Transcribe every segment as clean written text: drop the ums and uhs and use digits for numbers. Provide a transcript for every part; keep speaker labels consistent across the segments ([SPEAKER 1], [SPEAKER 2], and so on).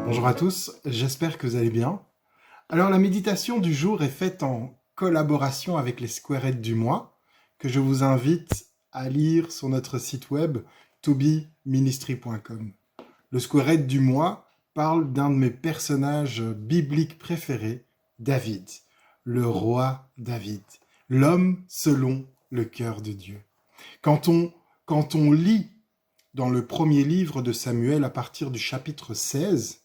[SPEAKER 1] Bonjour à tous, j'espère que vous allez bien. Alors la méditation du jour est faite en collaboration avec les squarettes du mois, que je vous invite à lire sur notre site web tobeministry.com. Le squarette du mois parle d'un de mes personnages bibliques préférés, David, le roi David, l'homme selon le cœur de Dieu. Quand on lit dans le premier livre de Samuel à partir du chapitre 16,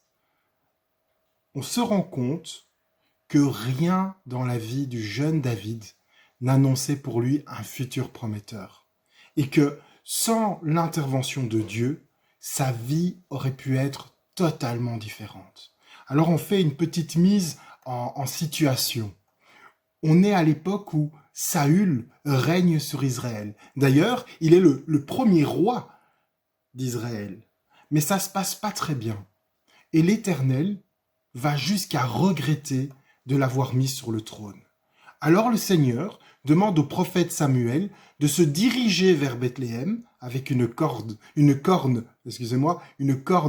[SPEAKER 1] on se rend compte que rien dans la vie du jeune David n'annonçait pour lui un futur prometteur. Et que sans l'intervention de Dieu, sa vie aurait pu être totalement différente. Alors on fait une petite mise en situation. On est à l'époque où Saül règne sur Israël. D'ailleurs, il est le premier roi d'Israël. Mais ça se passe pas très bien. Et l'Éternel va jusqu'à regretter de l'avoir mis sur le trône. Alors le Seigneur demande au prophète Samuel de se diriger vers Bethléem avec une corne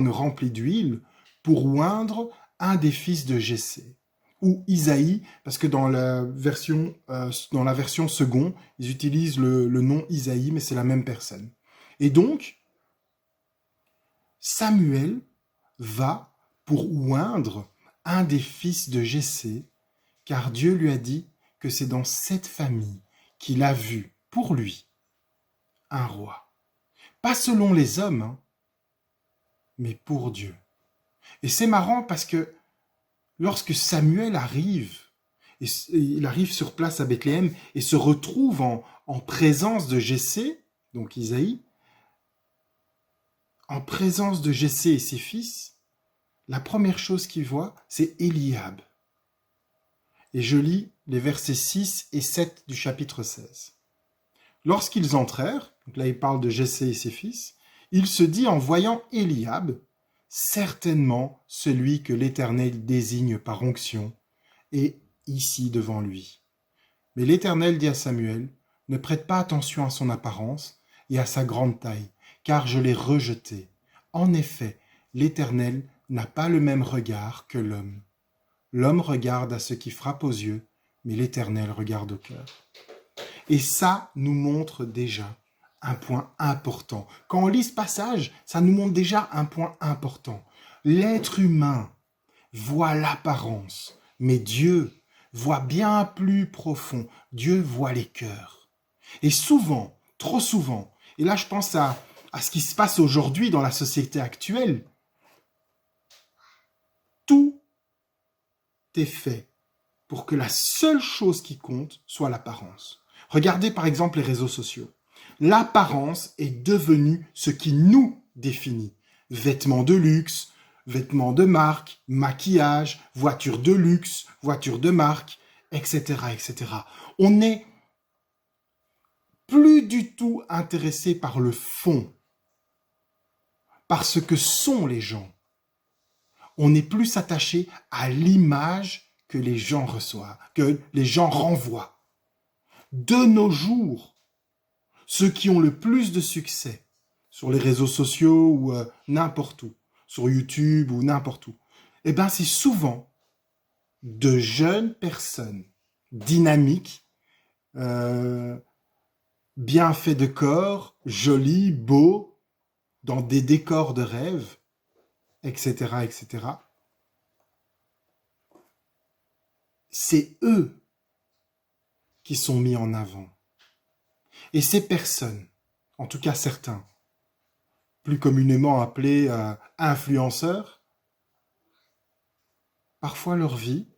[SPEAKER 1] remplie d'huile pour oindre un des fils de Jessé, ou Isaïe, parce que dans la version seconde, ils utilisent le nom Isaïe, mais c'est la même personne. Et donc, Samuel va pour oindre un des fils de Jessé, car Dieu lui a dit que c'est dans cette famille qu'il a vu, pour lui, un roi. Pas selon les hommes, mais pour Dieu. Et c'est marrant parce que lorsque Samuel arrive, et il arrive sur place à Bethléem et se retrouve en présence de Jessé, donc Isaïe, en présence de Jessé et ses fils, la première chose qu'il voit, c'est Eliab. Et je lis les versets 6 et 7 du chapitre 16. Lorsqu'ils entrèrent, donc là il parle de Jessé et ses fils, il se dit en voyant Eliab, certainement celui que l'Éternel désigne par onction, est ici devant lui. Mais l'Éternel dit à Samuel, ne prête pas attention à son apparence et à sa grande taille, car je l'ai rejeté. En effet, l'Éternel n'a pas le même regard que l'homme. L'homme regarde à ce qui frappe aux yeux, mais l'Éternel regarde au cœur. Et ça nous montre déjà un point important. Quand on lit ce passage, ça nous montre déjà un point important. L'être humain voit l'apparence, mais Dieu voit bien plus profond. Dieu voit les cœurs. Et souvent, trop souvent, et là je pense à ce qui se passe aujourd'hui dans la société actuelle, tout est fait pour que la seule chose qui compte soit l'apparence. Regardez par exemple les réseaux sociaux. L'apparence est devenue ce qui nous définit. Vêtements de luxe, vêtements de marque, maquillage, voitures de luxe, voitures de marque, etc., etc. On n'est plus du tout intéressé par le fond, par ce que sont les gens. On est plus attaché à l'image que les gens reçoivent, que les gens renvoient. De nos jours, ceux qui ont le plus de succès sur les réseaux sociaux ou n'importe où, sur YouTube ou n'importe où, eh ben c'est souvent de jeunes personnes dynamiques, bien faits de corps, jolis, beaux, dans des décors de rêve, etc., etc. C'est eux qui sont mis en avant. Et ces personnes, en tout cas certains, plus communément appelés influenceurs, parfois leur vie,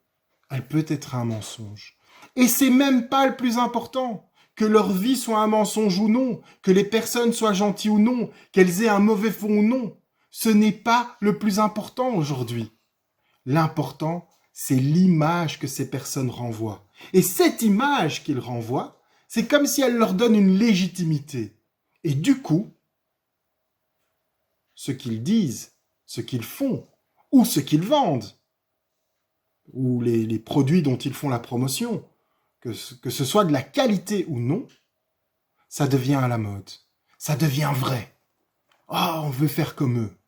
[SPEAKER 1] elle peut être un mensonge. Et c'est même pas le plus important, que leur vie soit un mensonge ou non, que les personnes soient gentilles ou non, qu'elles aient un mauvais fond ou non. Ce n'est pas le plus important aujourd'hui. L'important, c'est l'image que ces personnes renvoient. Et cette image qu'ils renvoient, c'est comme si elle leur donne une légitimité. Et du coup, ce qu'ils disent, ce qu'ils font, ou ce qu'ils vendent, ou les produits dont ils font la promotion, que ce soit de la qualité ou non, ça devient à la mode. Ça devient vrai. Oh, on veut faire comme eux.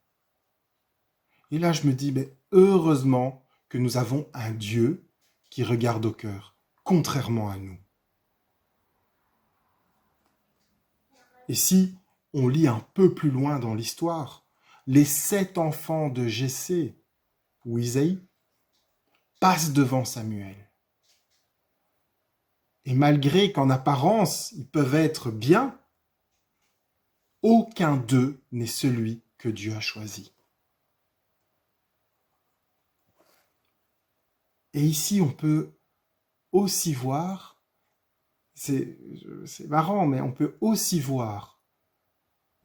[SPEAKER 1] Et là, je me dis, mais heureusement que nous avons un Dieu qui regarde au cœur, contrairement à nous. Et si on lit un peu plus loin dans l'histoire, les 7 enfants de Jessé ou Isaïe passent devant Samuel. Et malgré qu'en apparence, ils peuvent être bien, aucun d'eux n'est celui que Dieu a choisi. Et ici, on peut aussi voir, c'est marrant, mais on peut aussi voir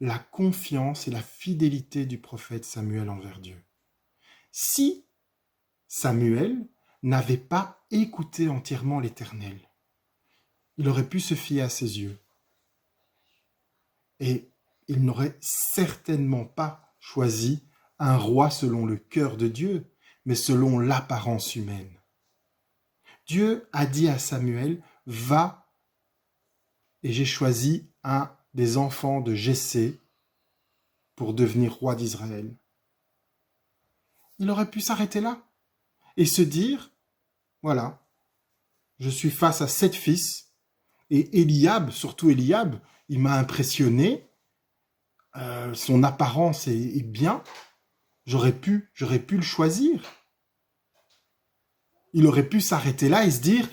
[SPEAKER 1] la confiance et la fidélité du prophète Samuel envers Dieu. Si Samuel n'avait pas écouté entièrement l'Éternel, il aurait pu se fier à ses yeux. Et il n'aurait certainement pas choisi un roi selon le cœur de Dieu, mais selon l'apparence humaine. Dieu a dit à Samuel, « Va, et j'ai choisi un des enfants de Jessé pour devenir roi d'Israël. » Il aurait pu s'arrêter là et se dire, voilà, je suis face à 7 fils, et Eliab, surtout Eliab, il m'a impressionné, son apparence est bien, j'aurais pu le choisir. Il aurait pu s'arrêter là et se dire,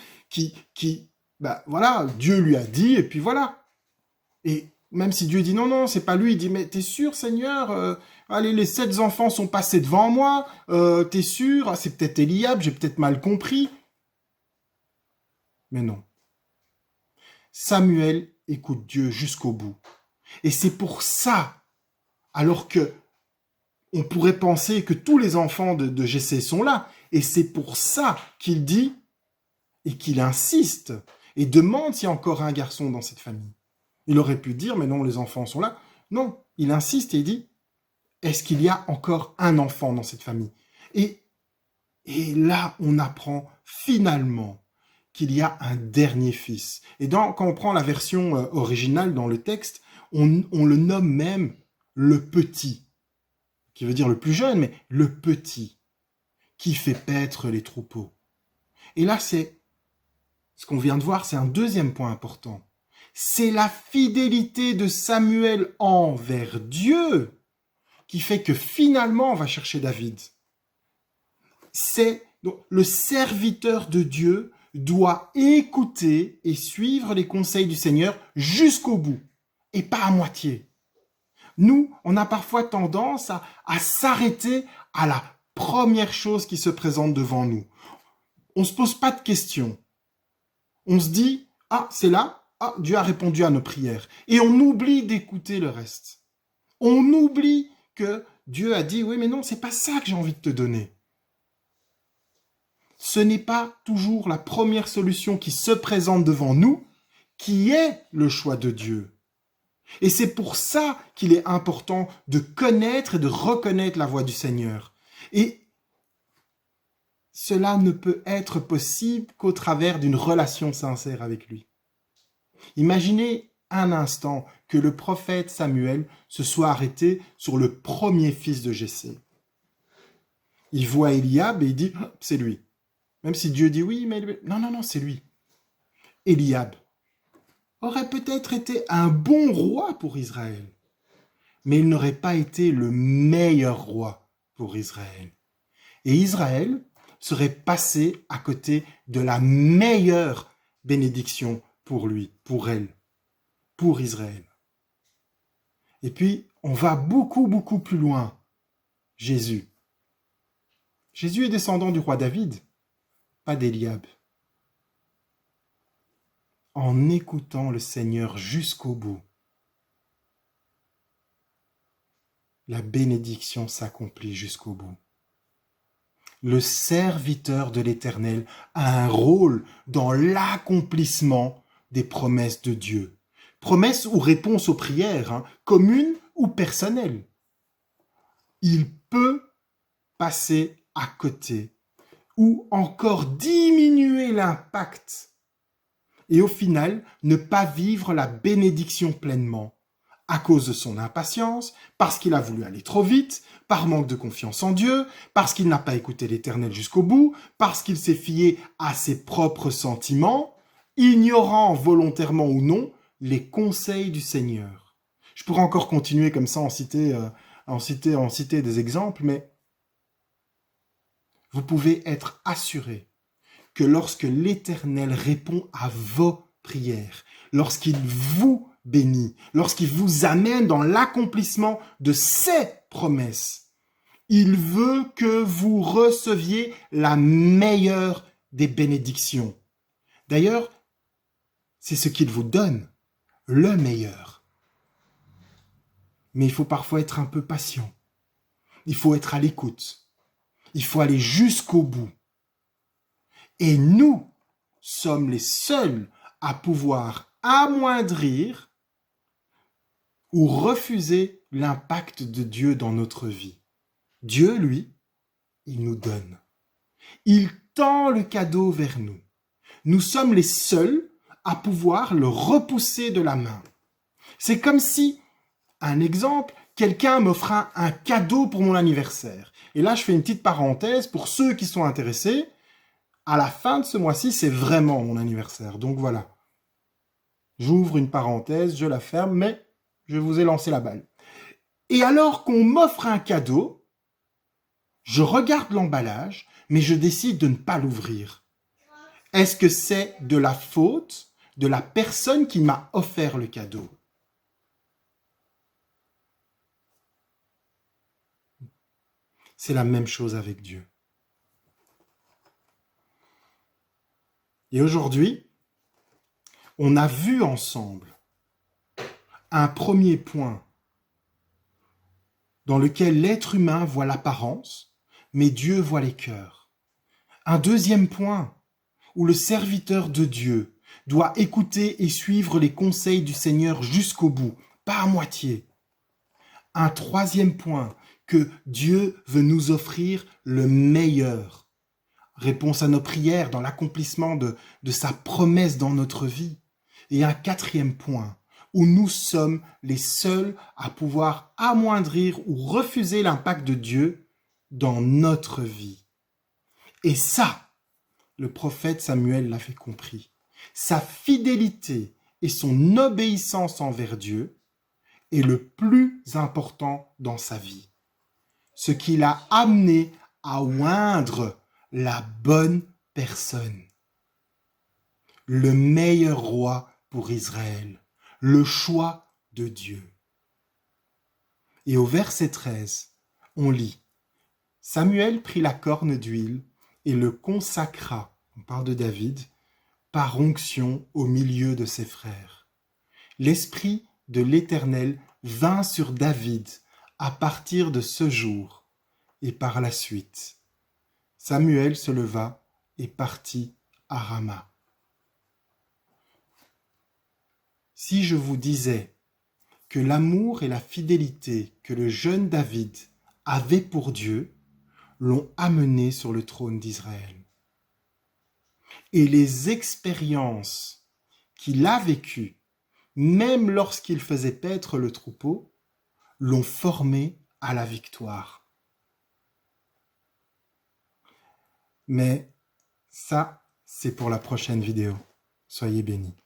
[SPEAKER 1] voilà, Dieu lui a dit, et puis voilà. Et même si Dieu dit non, c'est pas lui, il dit, mais t'es sûr, Seigneur, allez, les 7 enfants sont passés devant moi, t'es sûr, c'est peut-être Eliab, j'ai peut-être mal compris. Mais non. Samuel écoute Dieu jusqu'au bout. Et c'est pour ça, alors que on pourrait penser que tous les enfants de Jessé sont là, et c'est pour ça qu'il dit, et qu'il insiste, et demande s'il y a encore un garçon dans cette famille. Il aurait pu dire, mais non, les enfants sont là. Non, il insiste et il dit, est-ce qu'il y a encore un enfant dans cette famille ? Et là, on apprend finalement qu'il y a un dernier fils. Et quand on prend la version originale dans le texte, on le nomme même le petit, qui veut dire le plus jeune, mais le petit, qui fait paître les troupeaux. Et là, c'est ce qu'on vient de voir, c'est un deuxième point important. C'est la fidélité de Samuel envers Dieu qui fait que finalement, on va chercher David. Donc, le serviteur de Dieu doit écouter et suivre les conseils du Seigneur jusqu'au bout, et pas à moitié. Nous, on a parfois tendance à s'arrêter à la première chose qui se présente devant nous. On ne se pose pas de questions. On se dit, c'est là, Dieu a répondu à nos prières. Et on oublie d'écouter le reste. On oublie que Dieu a dit, oui, mais non, c'est pas ça que j'ai envie de te donner. Ce n'est pas toujours la première solution qui se présente devant nous qui est le choix de Dieu. Et c'est pour ça qu'il est important de connaître et de reconnaître la voix du Seigneur. Et cela ne peut être possible qu'au travers d'une relation sincère avec lui. Imaginez un instant que le prophète Samuel se soit arrêté sur le premier fils de Jessé. Il voit Eliab et il dit, c'est lui. Même si Dieu dit oui, mais non, c'est lui. Eliab aurait peut-être été un bon roi pour Israël, mais il n'aurait pas été le meilleur roi pour Israël. Et Israël serait passé à côté de la meilleure bénédiction pour lui, pour elle, pour Israël. Et puis, on va beaucoup, beaucoup plus loin. Jésus. Jésus est descendant du roi David, pas d'Eliab. En écoutant le Seigneur jusqu'au bout, la bénédiction s'accomplit jusqu'au bout. Le serviteur de l'Éternel a un rôle dans l'accomplissement des promesses de Dieu. Promesses ou réponses aux prières, communes ou personnelles. Il peut passer à côté ou encore diminuer l'impact et au final ne pas vivre la bénédiction pleinement à cause de son impatience, parce qu'il a voulu aller trop vite, par manque de confiance en Dieu, parce qu'il n'a pas écouté l'Éternel jusqu'au bout, parce qu'il s'est fié à ses propres sentiments, ignorant volontairement ou non les conseils du Seigneur. Je pourrais encore continuer comme ça, en citer des exemples, mais vous pouvez être assuré que lorsque l'Éternel répond à vos prières, lorsqu'il vous bénit, lorsqu'il vous amène dans l'accomplissement de ses promesses, il veut que vous receviez la meilleure des bénédictions. D'ailleurs, c'est ce qu'il vous donne, le meilleur. Mais il faut parfois être un peu patient. Il faut être à l'écoute. Il faut aller jusqu'au bout. Et nous sommes les seuls à pouvoir amoindrir ou refuser l'impact de Dieu dans notre vie. Dieu, lui, il nous donne. Il tend le cadeau vers nous. Nous sommes les seuls à pouvoir le repousser de la main. C'est comme si, un exemple, quelqu'un m'offrait un cadeau pour mon anniversaire. Et là, je fais une petite parenthèse pour ceux qui sont intéressés. À la fin de ce mois-ci, c'est vraiment mon anniversaire. Donc voilà. J'ouvre une parenthèse, je la ferme, mais je vous ai lancé la balle. Et alors qu'on m'offre un cadeau, je regarde l'emballage, mais je décide de ne pas l'ouvrir. Est-ce que c'est de la faute de la personne qui m'a offert le cadeau? C'est la même chose avec Dieu. Et aujourd'hui, on a vu ensemble un premier point dans lequel l'être humain voit l'apparence, mais Dieu voit les cœurs. Un deuxième point où le serviteur de Dieu doit écouter et suivre les conseils du Seigneur jusqu'au bout, pas à moitié. Un troisième point, que Dieu veut nous offrir le meilleur. Réponse à nos prières dans l'accomplissement de sa promesse dans notre vie. Et un quatrième point, où nous sommes les seuls à pouvoir amoindrir ou refuser l'impact de Dieu dans notre vie. Et ça, le prophète Samuel l'avait compris. Sa fidélité et son obéissance envers Dieu est le plus important dans sa vie. Ce qui l'a amené à oindre la bonne personne. Le meilleur roi pour Israël. Le choix de Dieu. Et au verset 13, on lit « Samuel prit la corne d'huile et le consacra, on parle de David, par onction au milieu de ses frères. L'Esprit de l'Éternel vint sur David à partir de ce jour et par la suite. Samuel se leva et partit à Rama. » Si je vous disais que l'amour et la fidélité que le jeune David avait pour Dieu l'ont amené sur le trône d'Israël. Et les expériences qu'il a vécues, même lorsqu'il faisait paître le troupeau, l'ont formé à la victoire. Mais ça, c'est pour la prochaine vidéo. Soyez bénis.